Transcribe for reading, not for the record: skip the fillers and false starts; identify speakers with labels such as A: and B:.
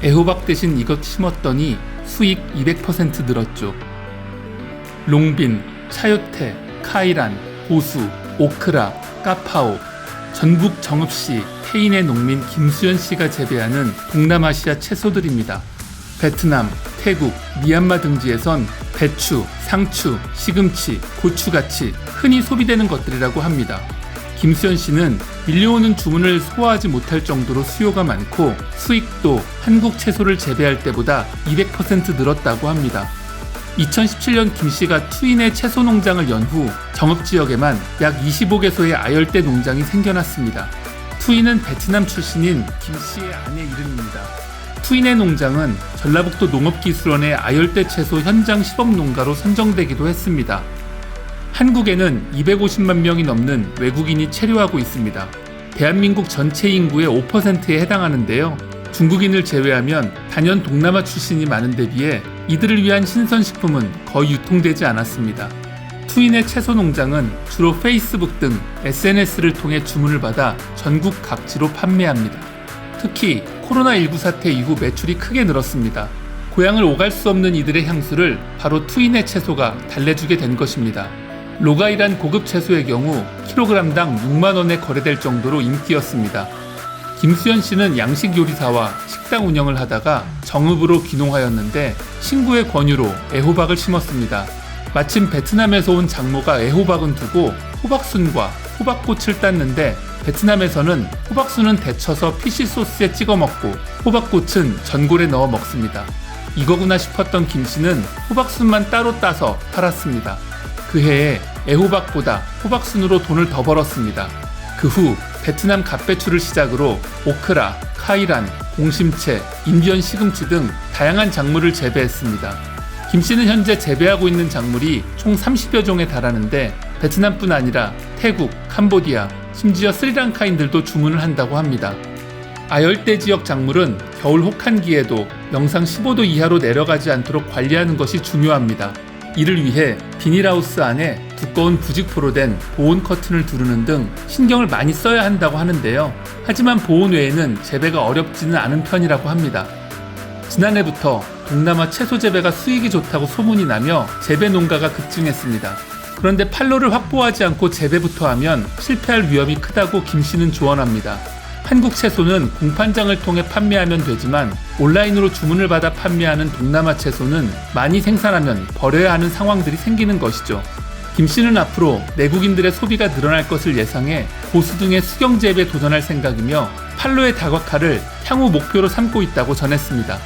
A: 애호박 대신 이것 심었더니 수익 200% 늘었죠. 롱빈, 차요테, 카이란, 보수, 오크라, 까파오, 전국 정읍시 태인의 농민 김수연씨가 재배하는 동남아시아 채소들입니다. 베트남, 태국, 미얀마 등지에선 배추, 상추, 시금치, 고추같이 흔히 소비되는 것들이라고 합니다. 김수연씨는 밀려오는 주문을 소화하지 못할 정도로 수요가 많고 수익도 한국 채소를 재배할 때보다 200% 늘었다고 합니다. 2017년 김씨가 투인의 채소 농장을 연 후 정읍지역에만 약 25개소의 아열대 농장이 생겨났습니다. 투인은 베트남 출신인 김씨의 아내 이름입니다. 투인의 농장은 전라북도 농업기술원의 아열대 채소 현장 시범농가로 선정되기도 했습니다. 한국에는 250만 명이 넘는 외국인이 체류하고 있습니다. 대한민국 전체 인구의 5%에 해당하는데요. 중국인을 제외하면 단연 동남아 출신이 많은 데 비해 이들을 위한 신선식품은 거의 유통되지 않았습니다. 투인의 채소 농장은 주로 페이스북 등 SNS를 통해 주문을 받아 전국 각지로 판매합니다. 특히 코로나19 사태 이후 매출이 크게 늘었습니다. 고향을 오갈 수 없는 이들의 향수를 바로 투인의 채소가 달래주게 된 것입니다. 로가이란 고급 채소의 경우 킬로그램당 6만원에 거래될 정도로 인기였습니다. 김수연 씨는 양식 요리사와 식당 운영을 하다가 정읍으로 귀농하였는데 친구의 권유로 애호박을 심었습니다. 마침 베트남에서 온 장모가 애호박은 두고 호박순과 호박꽃을 땄는데 베트남에서는 호박순은 데쳐서 피시 소스에 찍어 먹고 호박꽃은 전골에 넣어 먹습니다. 이거구나 싶었던 김씨는 호박순만 따로 따서 팔았습니다. 그 해에 애호박보다 호박순으로 돈을 더 벌었습니다. 그 후 베트남 갓배추를 시작으로 오크라, 카이란, 공심채, 인디언 시금치 등 다양한 작물을 재배했습니다. 김씨는 현재 재배하고 있는 작물이 총 30여 종에 달하는데 베트남뿐 아니라 태국, 캄보디아, 심지어 스리랑카인들도 주문을 한다고 합니다. 아열대 지역 작물은 겨울 혹한기에도 영상 15도 이하로 내려가지 않도록 관리하는 것이 중요합니다. 이를 위해 비닐하우스 안에 두꺼운 부직포로 된 보온 커튼을 두르는 등 신경을 많이 써야 한다고 하는데요. 하지만 보온 외에는 재배가 어렵지는 않은 편이라고 합니다. 지난해부터 동남아 채소 재배가 수익이 좋다고 소문이 나며 재배 농가가 급증했습니다. 그런데 판로를 확보하지 않고 재배부터 하면 실패할 위험이 크다고 김씨는 조언합니다. 한국 채소는 공판장을 통해 판매하면 되지만 온라인으로 주문을 받아 판매하는 동남아 채소는 많이 생산하면 버려야 하는 상황들이 생기는 것이죠. 김씨는 앞으로 내국인들의 소비가 늘어날 것을 예상해 고수 등의 수경 재배에 도전할 생각이며 판로의 다각화를 향후 목표로 삼고 있다고 전했습니다.